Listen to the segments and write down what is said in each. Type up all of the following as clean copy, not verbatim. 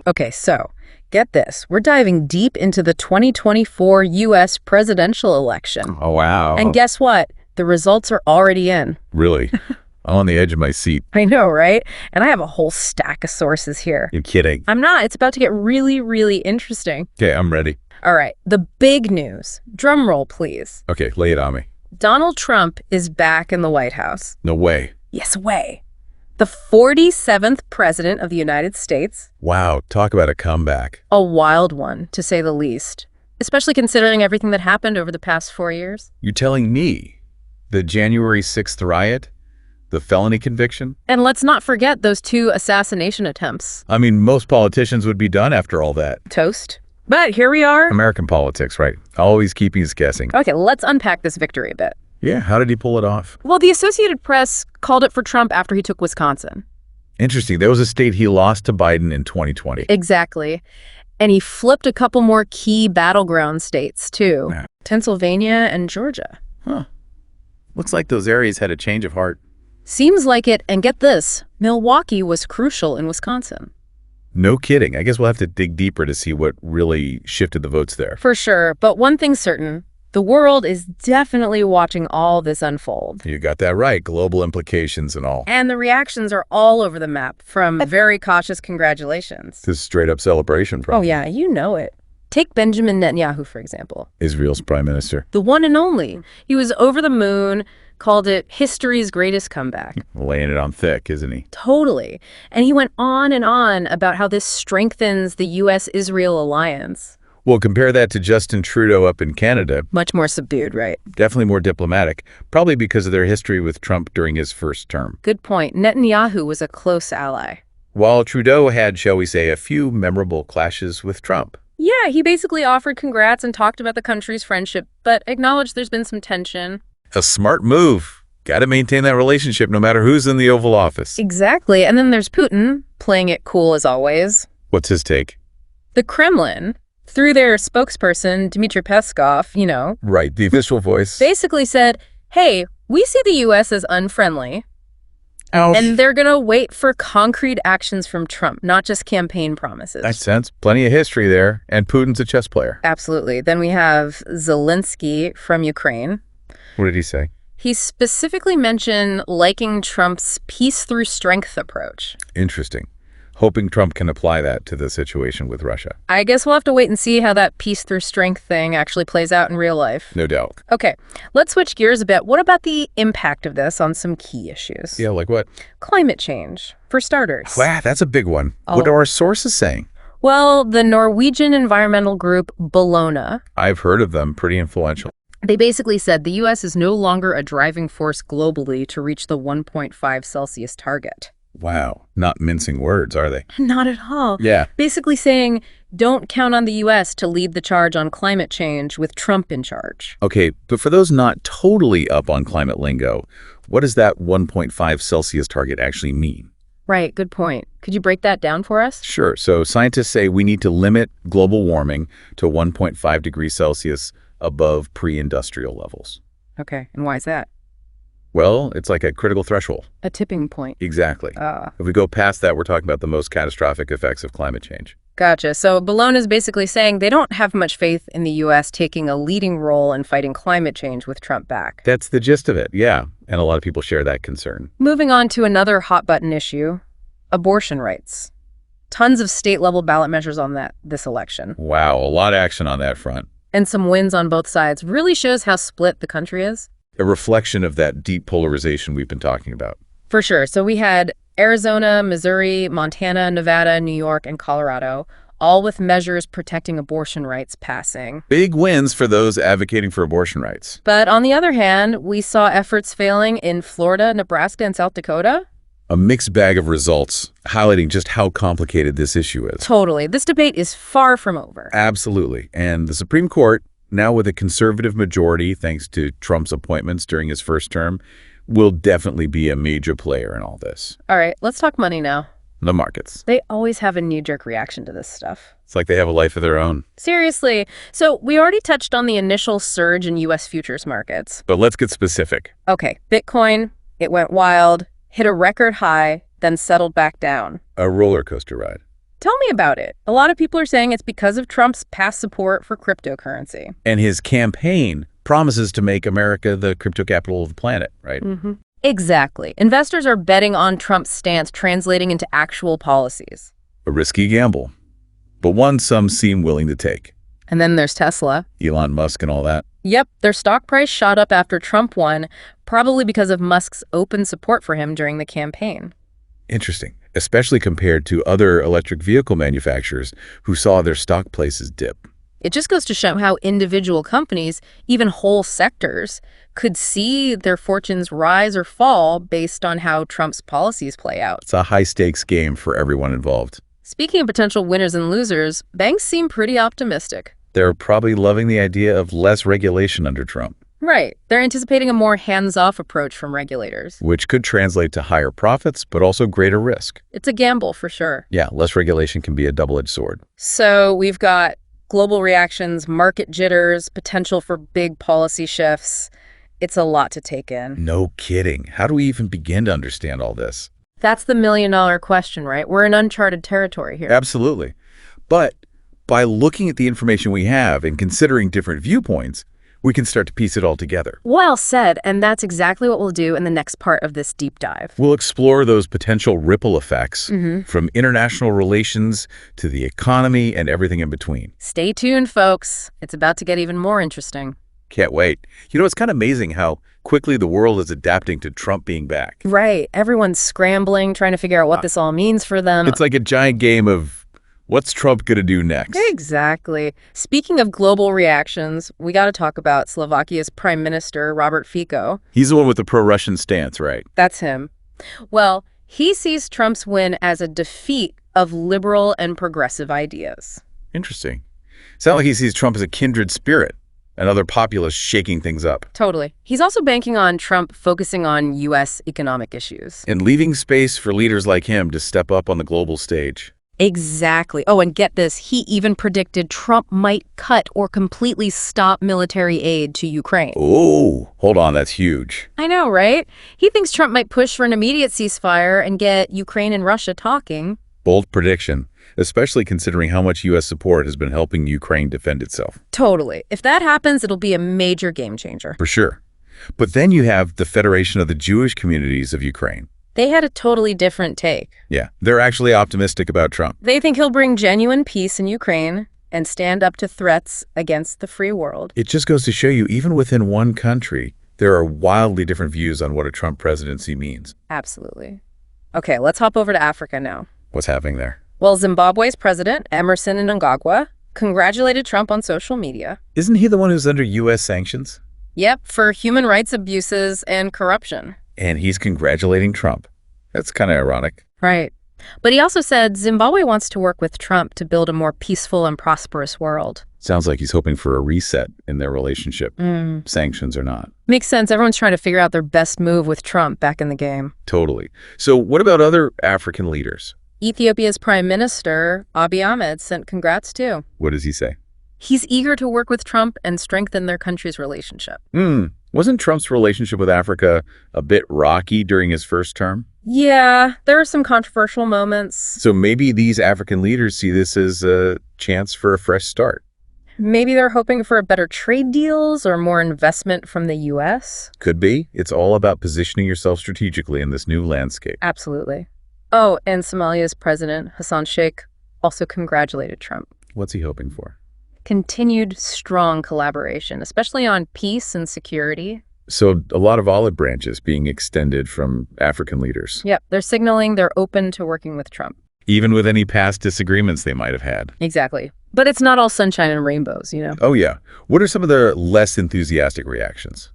Okay, so get this. We're diving deep into the 2024 U.S. presidential election. Oh, wow. And guess what? The results are already in. Really? I'm on the edge of my seat. I know, right? And I have a whole stack of sources here. You're kidding. I'm not. It's about to get really, really interesting. Okay, I'm ready. All right, the big news. Drum roll, please. Okay, lay it on me. Donald Trump is back in the White House. No way. Yes, way. The 47th president of the United States. Wow, talk about a comeback. A wild one, to say the least, especially considering everything that happened over the past 4 years. You're telling me the January 6th riot, the felony conviction? And let's not forget those 2 assassination attempts. I mean, most politicians would be done after all that. Toast. But here we are. American politics, right? Always keeping us guessing. Okay, let's unpack this victory a bit. Yeah, how did he pull it off? Well, the Associated Press called it for Trump after he took Wisconsin. Interesting. There was a state he lost to Biden in 2020. Exactly. And he flipped a couple more key battleground states, too. Yeah. Pennsylvania and Georgia. Huh. Looks like those areas had a change of heart. Seems like it. And get this, Milwaukee was crucial in Wisconsin. No kidding. I guess we'll have to dig deeper to see what really shifted the votes there. For sure. But one thing's certain. The world is definitely watching all this unfold. You got that right. Global implications and all. And the reactions are all over the map, from very cautious congratulations. This straight-up celebration, probably. Oh, yeah, you know it. Take Benjamin Netanyahu, for example. Israel's prime minister. The one and only. He was over the moon, called it history's greatest comeback. Laying it on thick, isn't he? Totally. And he went on and on about how this strengthens the U.S.-Israel alliance. Well, compare that to Justin Trudeau up in Canada. Much more subdued, right? Definitely more diplomatic, probably because of their history with Trump during his first term. Good point. Netanyahu was a close ally. While Trudeau had, shall we say, a few memorable clashes with Trump. Yeah, he basically offered congrats and talked about the country's friendship, but acknowledged there's been some tension. A smart move. Got to maintain that relationship no matter who's in the Oval Office. Exactly. And then there's Putin, playing it cool as always. What's his take? The Kremlin, through their spokesperson, Dmitry Peskov, you know. Right, the official voice. Basically said, hey, we see the U.S. as unfriendly. Ouch. And they're going to wait for concrete actions from Trump, not just campaign promises. Makes sense. Plenty of history there. And Putin's a chess player. Absolutely. Then we have Zelensky from Ukraine. What did he say? He specifically mentioned liking Trump's peace through strength approach. Interesting. Hoping Trump can apply that to the situation with Russia. I guess we'll have to wait and see how that peace through strength thing actually plays out in real life. No doubt. Okay, let's switch gears a bit. What about the impact of this on some key issues? Yeah, like what? Climate change, for starters. Wow, that's a big one. Oh. What are our sources saying? Well, the Norwegian environmental group Bellona. I've heard of them. Pretty influential. They basically said the U.S. is no longer a driving force globally to reach the 1.5 Celsius target. Wow. Not mincing words, are they? Not at all. Yeah. Basically saying, don't count on the U.S. to lead the charge on climate change with Trump in charge. Okay, but for those not totally up on climate lingo, what does that 1.5 Celsius target actually mean? Right, good point. Could you break that down for us? Sure. So scientists say we need to limit global warming to 1.5 degrees Celsius above pre-industrial levels. Okay, and why is that? Well, it's like a critical threshold. A tipping point. Exactly. If we go past that, we're talking about the most catastrophic effects of climate change. Gotcha. So Bellona is basically saying they don't have much faith in the U.S. taking a leading role in fighting climate change with Trump back. That's the gist of it, yeah. And a lot of people share that concern. Moving on to another hot-button issue, abortion rights. Tons of state-level ballot measures on this election. Wow, a lot of action on that front. And some wins on both sides. Really shows how split the country is. A reflection of that deep polarization we've been talking about. For sure. So we had Arizona, Missouri, Montana, Nevada, New York, and Colorado, all with measures protecting abortion rights passing. Big wins for those advocating for abortion rights. But on the other hand, we saw efforts failing in Florida, Nebraska, and South Dakota. A mixed bag of results, highlighting just how complicated this issue is. Totally. This debate is far from over. Absolutely. And the Supreme Court, now with a conservative majority, thanks to Trump's appointments during his first term, will definitely be a major player in all this. All right, let's talk money now. The markets. They always have a knee-jerk reaction to this stuff. It's like they have a life of their own. Seriously. So we already touched on the initial surge in U.S. futures markets. But let's get specific. Okay, Bitcoin, it went wild, hit a record high, then settled back down. A roller coaster ride. Tell me about it. A lot of people are saying it's because of Trump's past support for cryptocurrency. And his campaign promises to make America the crypto capital of the planet, right? Exactly. Investors are betting on Trump's stance translating into actual policies. A risky gamble, but one some seem willing to take. And then there's Tesla. Elon Musk and all that. Yep, their stock price shot up after Trump won, probably because of Musk's open support for him during the campaign. Interesting, especially compared to other electric vehicle manufacturers who saw their stock prices dip. It just goes to show how individual companies, even whole sectors, could see their fortunes rise or fall based on how Trump's policies play out. It's a high-stakes game for everyone involved. Speaking of potential winners and losers, banks seem pretty optimistic. They're probably loving the idea of less regulation under Trump. Right. They're anticipating a more hands-off approach from regulators. Which could translate to higher profits, but also greater risk. It's a gamble for sure. Yeah, less regulation can be a double-edged sword. So we've got global reactions, market jitters, potential for big policy shifts. It's a lot to take in. No kidding. How do we even begin to understand all this? That's the million-dollar question, right? We're in uncharted territory here. Absolutely. But by looking at the information we have and considering different viewpoints, we can start to piece it all together. Well said, and that's exactly what we'll do in the next part of this deep dive. We'll explore those potential ripple effects from international relations to the economy and everything in between. Stay tuned, folks. It's about to get even more interesting. Can't wait. You know, it's kind of amazing how quickly the world is adapting to Trump being back. Right. Everyone's scrambling, trying to figure out what this all means for them. It's like a giant game of what's Trump going to do next? Exactly. Speaking of global reactions, we got to talk about Slovakia's Prime Minister, Robert Fico. He's the one with the pro-Russian stance, right? That's him. Well, he sees Trump's win as a defeat of liberal and progressive ideas. Interesting. Sounds like he sees Trump as a kindred spirit, another populist shaking things up. Totally. He's also banking on Trump focusing on U.S. economic issues. And leaving space for leaders like him to step up on the global stage. Exactly. Oh, and get this, he even predicted Trump might cut or completely stop military aid to Ukraine. Oh, hold on, that's huge. I know, right? He thinks Trump might push for an immediate ceasefire and get Ukraine and Russia talking. Bold prediction, especially considering how much U.S. support has been helping Ukraine defend itself. Totally. If that happens, it'll be a major game changer. For sure. But then you have the Federation of the Jewish Communities of Ukraine. They had a totally different take. Yeah, they're actually optimistic about Trump. They think he'll bring genuine peace in Ukraine and stand up to threats against the free world. It just goes to show you, even within one country, there are wildly different views on what a Trump presidency means. Absolutely. Okay, let's hop over to Africa now. What's happening there? Well, Zimbabwe's president, Emerson Mnangagwa, congratulated Trump on social media. Isn't he the one who's under U.S. sanctions? Yep, for human rights abuses and corruption. And he's congratulating Trump. That's kind of ironic. Right. But he also said Zimbabwe wants to work with Trump to build a more peaceful and prosperous world. Sounds like he's hoping for a reset in their relationship, sanctions or not. Makes sense. Everyone's trying to figure out their best move with Trump back in the game. Totally. So what about other African leaders? Ethiopia's Prime Minister, Abiy Ahmed, sent congrats too. What does he say? He's eager to work with Trump and strengthen their country's relationship. Wasn't Trump's relationship with Africa a bit rocky during his first term? Yeah, there are some controversial moments. So maybe these African leaders see this as a chance for a fresh start. Maybe they're hoping for better trade deals or more investment from the U.S.? Could be. It's all about positioning yourself strategically in this new landscape. Absolutely. Oh, and Somalia's president, Hassan Sheikh, also congratulated Trump. What's he hoping for? Continued strong collaboration, especially on peace and security. So a lot of olive branches being extended from African leaders. Yep, they're signaling they're open to working with Trump. Even with any past disagreements they might have had. Exactly. But it's not all sunshine and rainbows, you know? Oh, yeah. What are some of the less enthusiastic reactions?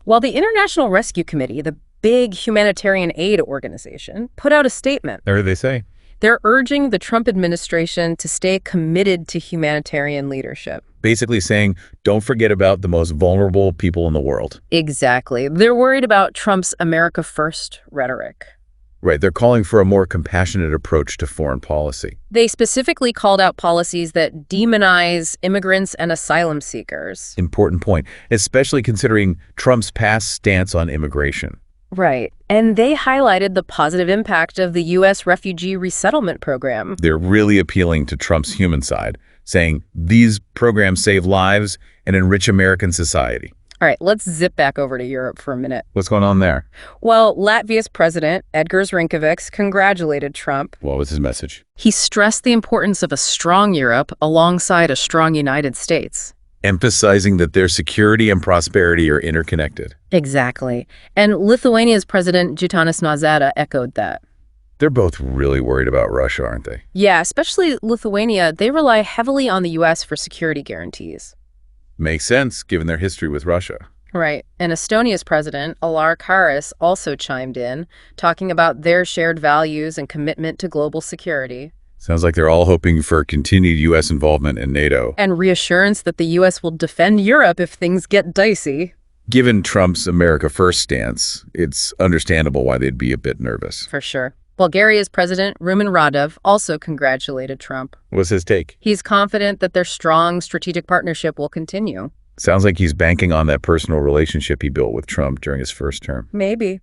Well, the International Rescue Committee, the big humanitarian aid organization, put out a statement. What do they say? They're urging the Trump administration to stay committed to humanitarian leadership. Basically saying, don't forget about the most vulnerable people in the world. Exactly. They're worried about Trump's America First rhetoric. Right. They're calling for a more compassionate approach to foreign policy. They specifically called out policies that demonize immigrants and asylum seekers. Important point, especially considering Trump's past stance on immigration. Right. And they highlighted the positive impact of the U.S. refugee resettlement program. They're really appealing to Trump's human side, saying these programs save lives and enrich American society. All right, let's zip back over to Europe for a minute. What's going on there? Well, Latvia's president, Edgars Rinkevics, congratulated Trump. What was his message? He stressed the importance of a strong Europe alongside a strong United States. Emphasizing that their security and prosperity are interconnected. Exactly. And Lithuania's president, Gitanas Nausėda, echoed that. They're both really worried about Russia, aren't they? Yeah, especially Lithuania. They rely heavily on the U.S. for security guarantees. Makes sense, given their history with Russia. Right. And Estonia's president, Alar Karis, also chimed in, talking about their shared values and commitment to global security. Sounds like they're all hoping for continued U.S. involvement in NATO. And reassurance that the U.S. will defend Europe if things get dicey. Given Trump's America First stance, it's understandable why they'd be a bit nervous. For sure. Bulgaria's president, Rumen Radev, also congratulated Trump. What's his take? He's confident that their strong strategic partnership will continue. Sounds like he's banking on that personal relationship he built with Trump during his first term. Maybe.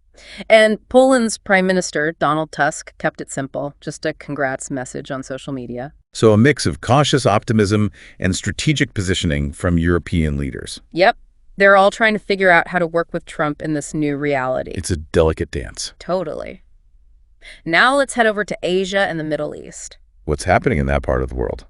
And Poland's Prime Minister, Donald Tusk, kept it simple. Just a congrats message on social media. So a mix of cautious optimism and strategic positioning from European leaders. Yep. They're all trying to figure out how to work with Trump in this new reality. It's a delicate dance. Totally. Now let's head over to Asia and the Middle East. What's happening in that part of the world?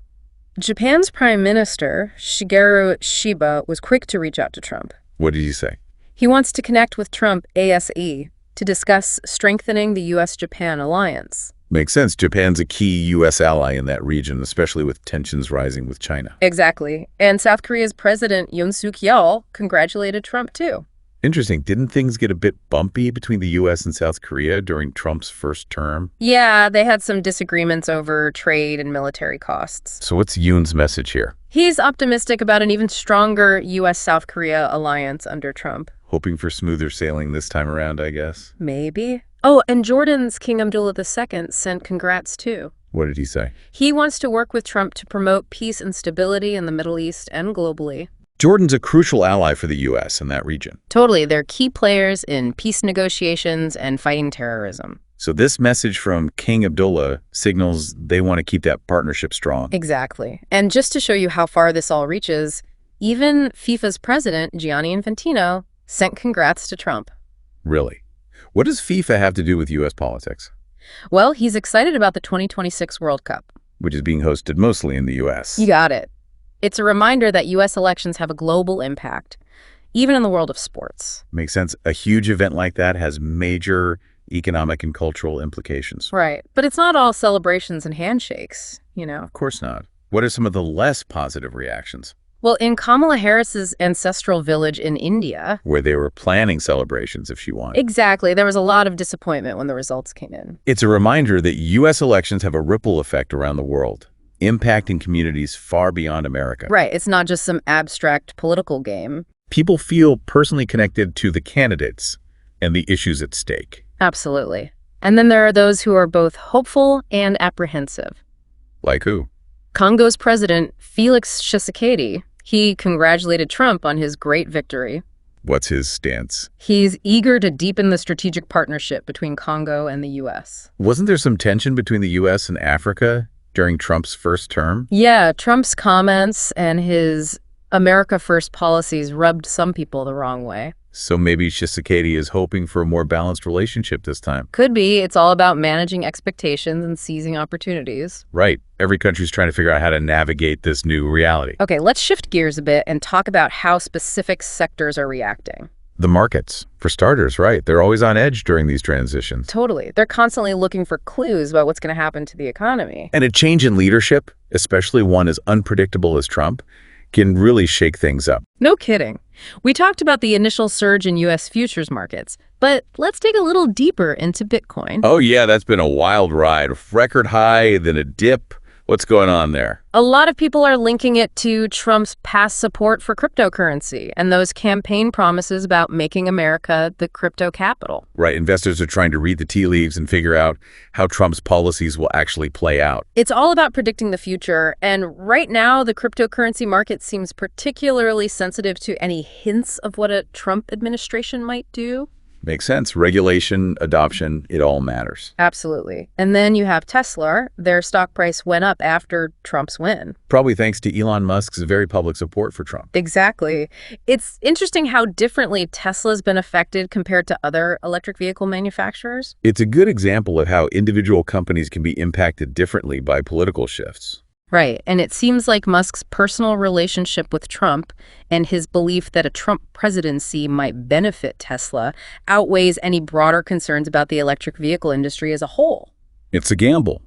Japan's Prime Minister, Shigeru Shiba, was quick to reach out to Trump. What did he say? He wants to connect with Trump ASE to discuss strengthening the U.S.-Japan alliance. Makes sense. Japan's a key U.S. ally in that region, especially with tensions rising with China. Exactly. And South Korea's President Yoon Suk-yeol congratulated Trump, too. Interesting. Didn't things get a bit bumpy between the U.S. and South Korea during Trump's first term? Yeah, they had some disagreements over trade and military costs. So what's Yoon's message here? He's optimistic about an even stronger U.S.-South Korea alliance under Trump. Hoping for smoother sailing this time around, I guess. Maybe. Oh, and Jordan's King Abdullah II sent congrats, too. What did he say? He wants to work with Trump to promote peace and stability in the Middle East and globally. Jordan's a crucial ally for the U.S. in that region. Totally. They're key players in peace negotiations and fighting terrorism. So this message from King Abdullah signals they want to keep that partnership strong. Exactly. And just to show you how far this all reaches, even FIFA's president, Gianni Infantino, sent congrats to Trump. Really? What does FIFA have to do with U.S. politics? Well, he's excited about the 2026 World Cup, which is being hosted mostly in the U.S. You got it. It's a reminder that U.S. elections have a global impact, even in the world of sports. Makes sense. A huge event like that has major economic and cultural implications. Right. But it's not all celebrations and handshakes, you know. Of course not. What are some of the less positive reactions? Well, in Kamala Harris's ancestral village in India, where they were planning celebrations if she won. Exactly. There was a lot of disappointment when the results came in. It's a reminder that U.S. elections have a ripple effect around the world, impacting communities far beyond America. Right. It's not just some abstract political game. People feel personally connected to the candidates and the issues at stake. Absolutely. And then there are those who are both hopeful and apprehensive. Like who? Congo's president, Felix Tshisekedi, he congratulated Trump on his great victory. What's his stance? He's eager to deepen the strategic partnership between Congo and the U.S. Wasn't there some tension between the U.S. and Africa during Trump's first term? Yeah, Trump's comments and his America First policies rubbed some people the wrong way. So maybe Tshisekedi is hoping for a more balanced relationship this time. Could be. It's all about managing expectations and seizing opportunities. Right. Every country's trying to figure out how to navigate this new reality. Okay, let's shift gears a bit and talk about how specific sectors are reacting. The markets, for starters, right? They're always on edge during these transitions. Totally. They're constantly looking for clues about what's going to happen to the economy. And a change in leadership, especially one as unpredictable as Trump, can really shake things up. No kidding. We talked about the initial surge in U.S. futures markets, but let's dig a little deeper into Bitcoin. Oh yeah, that's been a wild ride. Record high, then a dip. What's going on there? A lot of people are linking it to Trump's past support for cryptocurrency and those campaign promises about making America the crypto capital. Right. Investors are trying to read the tea leaves and figure out how Trump's policies will actually play out. It's all about predicting the future. And right now, the cryptocurrency market seems particularly sensitive to any hints of what a Trump administration might do. Makes sense. Regulation, adoption, it all matters. Absolutely. And then you have Tesla. Their stock price went up after Trump's win. Probably thanks to Elon Musk's very public support for Trump. Exactly. It's interesting how differently Tesla's been affected compared to other electric vehicle manufacturers. It's a good example of how individual companies can be impacted differently by political shifts. Right. And it seems like Musk's personal relationship with Trump and his belief that a Trump presidency might benefit Tesla outweighs any broader concerns about the electric vehicle industry as a whole. It's a gamble,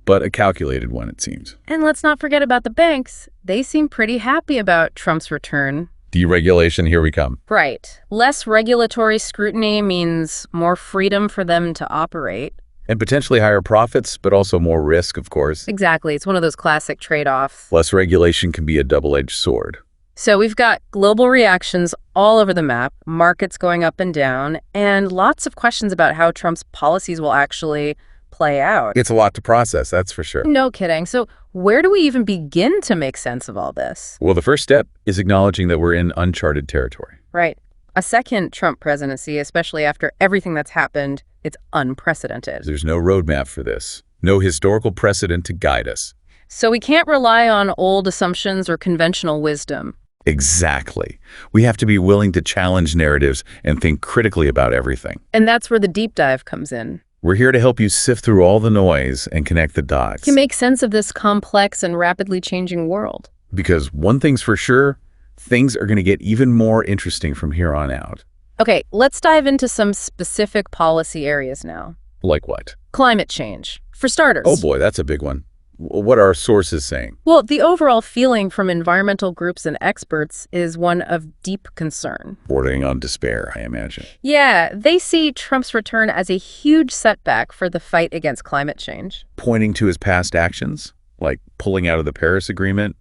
but a calculated one, it seems. And let's not forget about the banks. They seem pretty happy about Trump's return. Deregulation, here we come. Right. Less regulatory scrutiny means more freedom for them to operate. And potentially higher profits, but also more risk, of course. Exactly. It's one of those classic trade-offs. Less regulation can be a double-edged sword. So we've got global reactions all over the map, markets going up and down, and lots of questions about how Trump's policies will actually play out. It's a lot to process, that's for sure. No kidding. So where do we even begin to make sense of all this? Well, the first step is acknowledging that we're in uncharted territory. Right. A second Trump presidency, especially after everything that's happened, it's unprecedented. There's no roadmap for this, no historical precedent to guide us. So we can't rely on old assumptions or conventional wisdom. Exactly. We have to be willing to challenge narratives and think critically about everything. And that's where the deep dive comes in. We're here to help you sift through all the noise and connect the dots. To make sense of this complex and rapidly changing world. Because one thing's for sure, things are going to get even more interesting from here on out. Okay, let's dive into some specific policy areas now. Like what? Climate change, for starters. Oh boy, that's a big one. What are our sources saying? Well, the overall feeling from environmental groups and experts is one of deep concern. Bordering on despair, I imagine. Yeah, they see Trump's return as a huge setback for the fight against climate change. Pointing to his past actions, like pulling out of the Paris Agreement,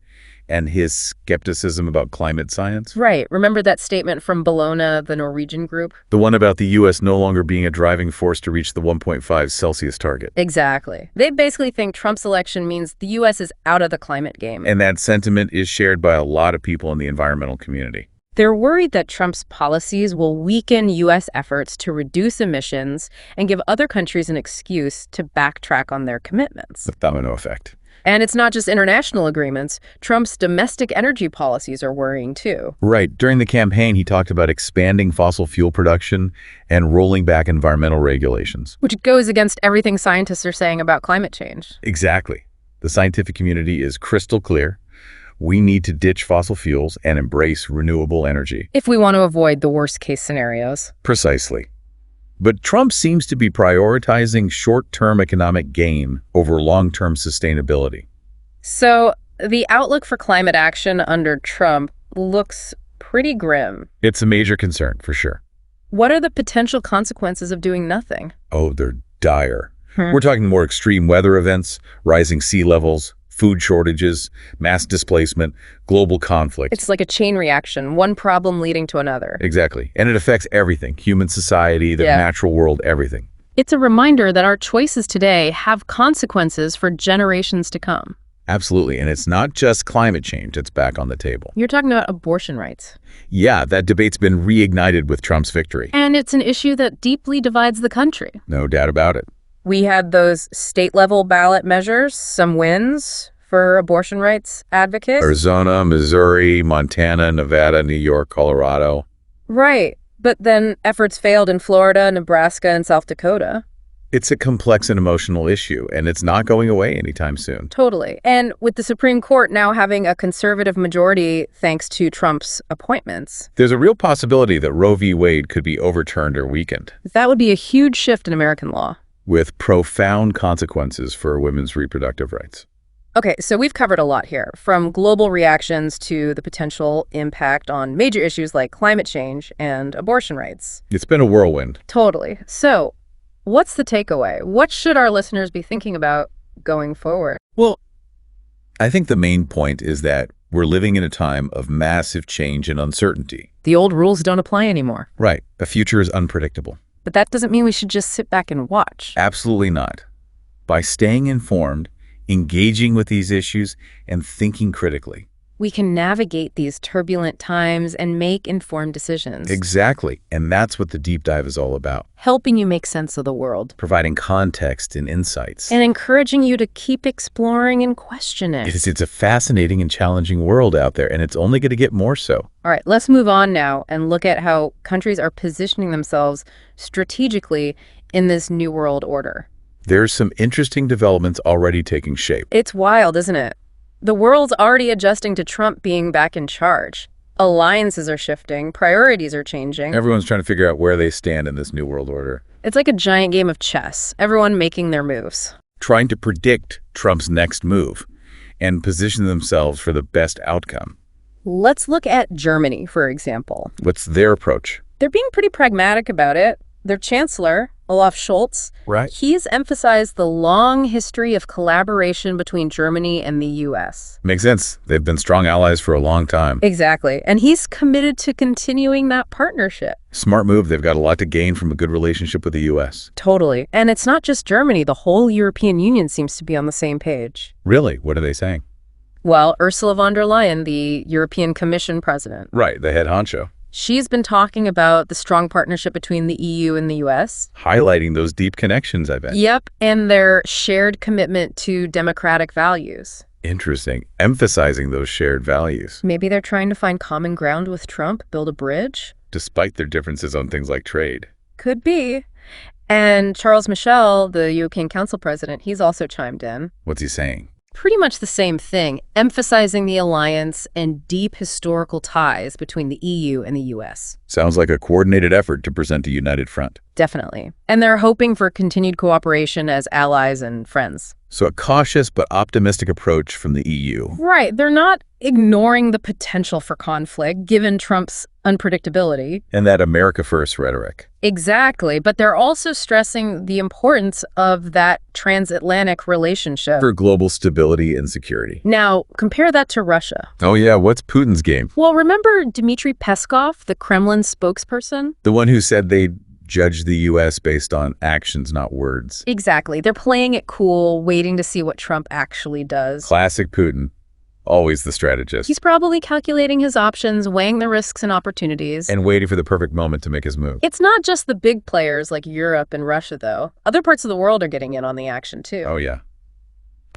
and his skepticism about climate science. Right. Remember that statement from Ballots, the Norwegian group? The one about the U.S. no longer being a driving force to reach the 1.5 Celsius target. Exactly. They basically think Trump's election means the U.S. is out of the climate game. And that sentiment is shared by a lot of people in the environmental community. They're worried that Trump's policies will weaken U.S. efforts to reduce emissions and give other countries an excuse to backtrack on their commitments. The domino effect. And it's not just international agreements. Trump's domestic energy policies are worrying too. Right. During the campaign, he talked about expanding fossil fuel production and rolling back environmental regulations. Which goes against everything scientists are saying about climate change. Exactly. The scientific community is crystal clear. We need to ditch fossil fuels and embrace renewable energy. If we want to avoid the worst-case scenarios. Precisely. But Trump seems to be prioritizing short-term economic gain over long-term sustainability. So the outlook for climate action under Trump looks pretty grim. It's a major concern, for sure. What are the potential consequences of doing nothing? Oh, they're dire. We're talking more extreme weather events, rising sea levels, food shortages, mass displacement, global conflict. It's like a chain reaction, one problem leading to another. Exactly. And it affects everything, human society, the natural world, everything. It's a reminder that our choices today have consequences for generations to come. Absolutely. And it's not just climate change that's back on the table. You're talking about abortion rights. Yeah, that debate's been reignited with Trump's victory. And it's an issue that deeply divides the country. No doubt about it. We had those state-level ballot measures, some wins for abortion rights advocates. Arizona, Missouri, Montana, Nevada, New York, Colorado. Right. But then efforts failed in Florida, Nebraska, and South Dakota. It's a complex and emotional issue, and it's not going away anytime soon. Totally. And with the Supreme Court now having a conservative majority thanks to Trump's appointments. There's a real possibility that Roe v. Wade could be overturned or weakened. That would be a huge shift in American law. With profound consequences for women's reproductive rights. Okay, so we've covered a lot here, from global reactions to the potential impact on major issues like climate change and abortion rights. It's been a whirlwind. Totally. So, what's the takeaway? What should our listeners be thinking about going forward? Well, I think the main point is that we're living in a time of massive change and uncertainty. The old rules don't apply anymore. Right. The future is unpredictable. But that doesn't mean we should just sit back and watch. Absolutely not. By staying informed, engaging with these issues, and thinking critically, we can navigate these turbulent times and make informed decisions. Exactly. And that's what the deep dive is all about. Helping you make sense of the world. Providing context and insights. And encouraging you to keep exploring and question it. It's a fascinating and challenging world out there, and it's only going to get more so. All right, let's move on now and look at how countries are positioning themselves strategically in this new world order. There's some interesting developments already taking shape. It's wild, isn't it? The world's already adjusting to Trump being back in charge. Alliances are shifting, priorities are changing. Everyone's trying to figure out where they stand in this new world order. It's like a giant game of chess, everyone making their moves. Trying to predict Trump's next move and position themselves for the best outcome. Let's look at Germany, for example. What's their approach? They're being pretty pragmatic about it. Their chancellor, Olaf Scholz, he's emphasized the long history of collaboration between Germany and the U.S. Makes sense. They've been strong allies for a long time. Exactly. And he's committed to continuing that partnership. Smart move. They've got a lot to gain from a good relationship with the U.S. Totally. And it's not just Germany. The whole European Union seems to be on the same page. Really? What are they saying? Well, Ursula von der Leyen, the European Commission president. Right, the head honcho. She's been talking about the strong partnership between the EU and the U.S. Highlighting those deep connections, I bet. Yep, and their shared commitment to democratic values. Interesting. Emphasizing those shared values. Maybe they're trying to find common ground with Trump, build a bridge? Despite their differences on things like trade. Could be. And Charles Michel, the European Council president, he's also chimed in. What's he saying? Pretty much the same thing, emphasizing the alliance and deep historical ties between the EU and the U.S. Sounds like a coordinated effort to present a united front. Definitely. And they're hoping for continued cooperation as allies and friends. So a cautious but optimistic approach from the EU. Right. They're not ignoring the potential for conflict, given Trump's unpredictability. And that America First rhetoric. Exactly. But they're also stressing the importance of that transatlantic relationship. For global stability and security. Now, compare that to Russia. Oh yeah, what's Putin's game? Well, remember Dmitry Peskov, the Kremlin spokesperson? The one who said they'd judge the U.S. based on actions, not words. Exactly. They're playing it cool, waiting to see what Trump actually does. Classic Putin. Always the strategist. He's probably calculating his options, weighing the risks and opportunities. And waiting for the perfect moment to make his move. It's not just the big players like Europe and Russia, though. Other parts of the world are getting in on the action, too. Oh, yeah.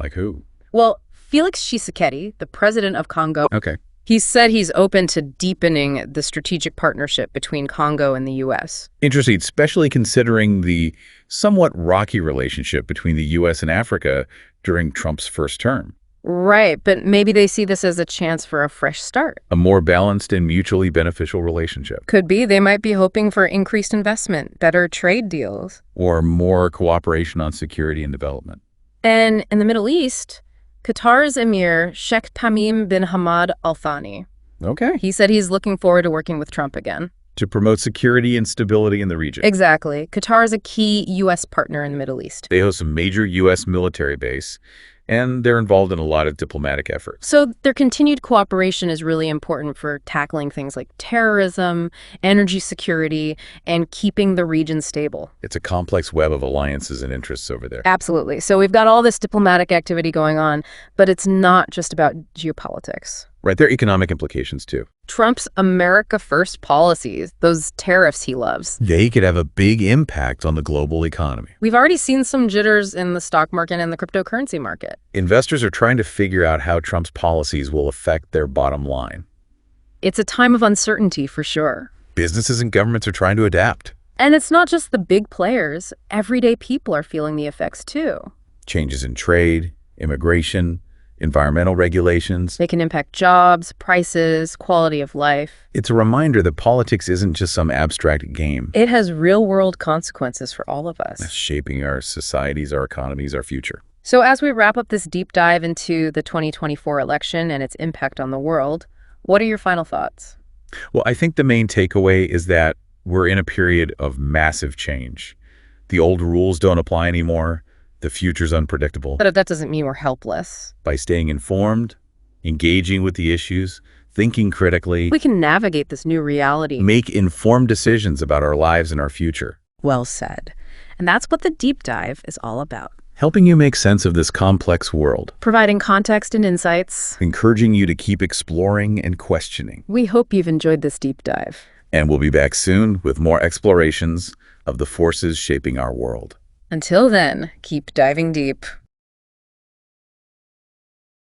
Like who? Well, Felix Tshisekedi, the president of Congo. Okay. He said he's open to deepening the strategic partnership between Congo and the U.S. Interesting, especially considering the somewhat rocky relationship between the U.S. and Africa during Trump's first term. Right, but maybe they see this as a chance for a fresh start. A more balanced and mutually beneficial relationship. Could be. They might be hoping for increased investment, better trade deals. Or more cooperation on security and development. And in the Middle East, Qatar's emir, Sheikh Tamim bin Hamad Al Thani. Okay. He said he's looking forward to working with Trump again. To promote security and stability in the region. Exactly. Qatar is a key U.S. partner in the Middle East. They host a major U.S. military base, and they're involved in a lot of diplomatic efforts. So their continued cooperation is really important for tackling things like terrorism, energy security, and keeping the region stable. It's a complex web of alliances and interests over there. Absolutely. So we've got all this diplomatic activity going on, but it's not just about geopolitics. Right, there are economic implications too. Trump's America First policies, those tariffs he loves. They could have a big impact on the global economy. We've already seen some jitters in the stock market and the cryptocurrency market. Investors are trying to figure out how Trump's policies will affect their bottom line. It's a time of uncertainty for sure. Businesses and governments are trying to adapt. And it's not just the big players. Everyday people are feeling the effects too. Changes in trade, immigration, environmental regulations. They can impact jobs, prices, quality of life. It's a reminder that politics isn't just some abstract game. It has real-world consequences for all of us. It's shaping our societies, our economies, our future. So as we wrap up this deep dive into the 2024 election and its impact on the world, what are your final thoughts? Well, I think the main takeaway is that we're in a period of massive change. The old rules don't apply anymore. The future's unpredictable. But that doesn't mean we're helpless. By staying informed, engaging with the issues, thinking critically, we can navigate this new reality. Make informed decisions about our lives and our future. Well said. And that's what the deep dive is all about. helping you make sense of this complex world, Providing context and insights. encouraging you to keep exploring and questioning. We hope you've enjoyed this deep dive. And we'll be back soon with more explorations of the forces shaping our world. Until then, keep diving deep.